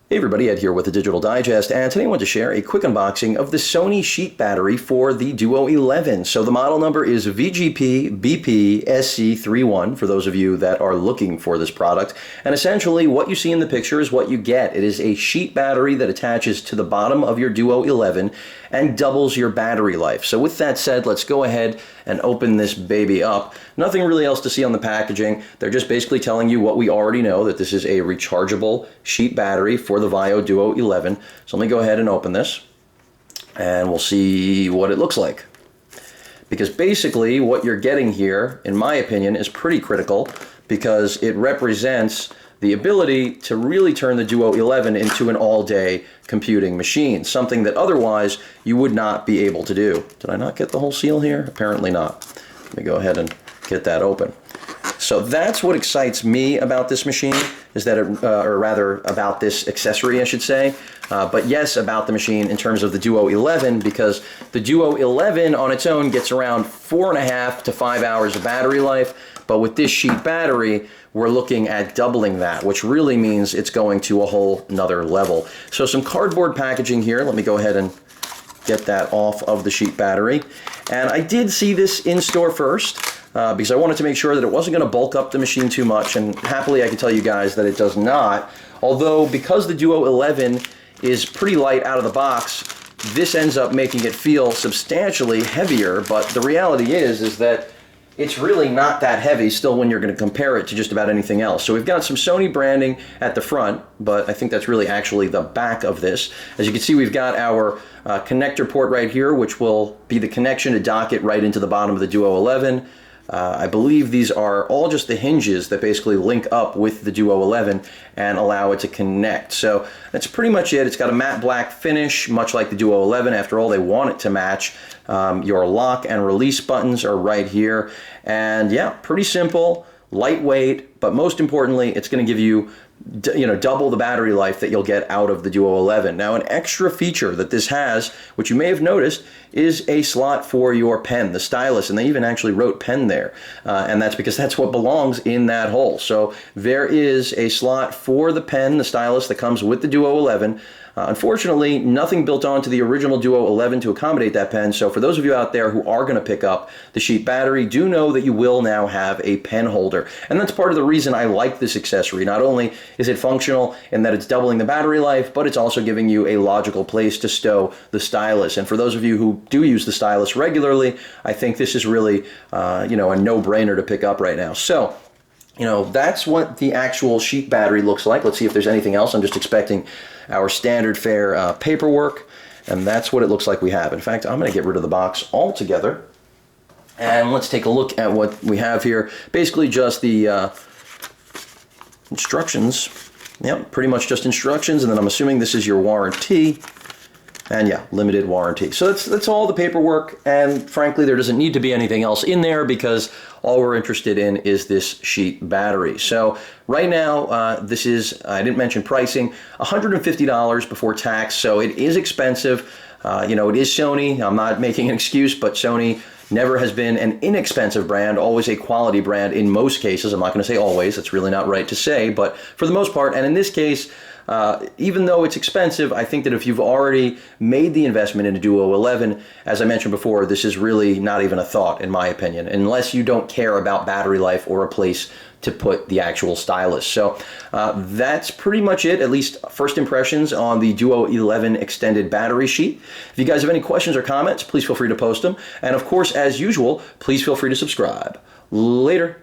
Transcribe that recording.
Hey everybody, Ed here with the Digital Digest, and today I want to share a quick unboxing of the Sony sheet battery for the Duo 11. So the model number is VGP-BP-SC31 for those of you that are looking for this product. And essentially what you see in the picture is what you get. It is a sheet battery that attaches to the bottom of your Duo 11 and doubles your battery life. So with that said, let's go ahead and open this baby up. Nothing really else to see on the packaging. They're just basically telling you what we already know, that this is a rechargeable sheet battery for the VAIO Duo 11. So let me go ahead and open this and we'll see what it looks like. Because basically what you're getting here, in my opinion, is pretty critical because it represents the ability to really turn the Duo 11 into an all-day computing machine, something that otherwise you would not be able to do. Did I not get the whole seal here? Apparently not. Let me go ahead and get that open. So that's what excites me about this machine, is that or rather about this accessory, I should say. But yes, about the machine in terms of the Duo 11, because the Duo 11 on its own gets around 4.5 to 5 hours of battery life. But with this sheet battery, we're looking at doubling that, which really means it's going to a whole nother level. So some cardboard packaging here. Let me go ahead and get that off of the sheet battery. And I did see this in store first because I wanted to make sure that it wasn't going to bulk up the machine too much. And happily, I can tell you guys that it does not. Although, because the Duo 11 is pretty light out of the box, this ends up making it feel substantially heavier. But the reality is that it's really not that heavy still when you're going to compare it to just about anything else. So we've got some Sony branding at the front, but I think that's really actually the back of this. As you can see, we've got our connector port right here, which will be the connection to dock it right into the bottom of the Duo 11. I believe these are all just the hinges that basically link up with the Duo 11 and allow it to connect. So that's pretty much it. It's got a matte black finish, much like the Duo 11. After all, they want it to match. Your lock and release buttons are right here. And yeah, pretty simple, lightweight, but most importantly, it's going to give you double the battery life that you'll get out of the Duo 11. Now, an extra feature that this has, which you may have noticed, is a slot for your pen, the stylus, and they even actually wrote pen there, and that's because that's what belongs in that hole. So there is a slot for the pen, the stylus, that comes with the Duo 11. Unfortunately, nothing built onto the original Duo 11 to accommodate that pen, so for those of you out there who are going to pick up the sheet battery, do know that you will now have a pen holder. And that's part of the reason I like this accessory. Not only is it functional in that it's doubling the battery life, but it's also giving you a logical place to stow the stylus. And for those of you who do use the stylus regularly, I think this is really a no-brainer to pick up right now. So, that's what the actual sheet battery looks like. Let's see if there's anything else. I'm just expecting our standard fare paperwork, and that's what it looks like we have. In fact, I'm going to get rid of the box altogether, and let's take a look at what we have here. Basically just the instructions. Yep, pretty much just instructions, and then I'm assuming this is your warranty. And yeah, limited warranty. So that's all the paperwork, and frankly, there doesn't need to be anything else in there because all we're interested in is this sheet battery. So right now, this is, I didn't mention pricing, $150 before tax, so it is expensive. It is Sony. I'm not making an excuse, but Sony never has been an inexpensive brand, always a quality brand in most cases. I'm not going to say always, that's really not right to say, but for the most part, and in this case, even though it's expensive, I think that if you've already made the investment in a Duo 11, as I mentioned before, this is really not even a thought, in my opinion, unless you don't care about battery life or a place to put the actual stylus. So that's pretty much it, at least first impressions on the Duo 11 extended battery sheet. If you guys have any questions or comments, please feel free to post them. And of course, as usual, please feel free to subscribe. Later.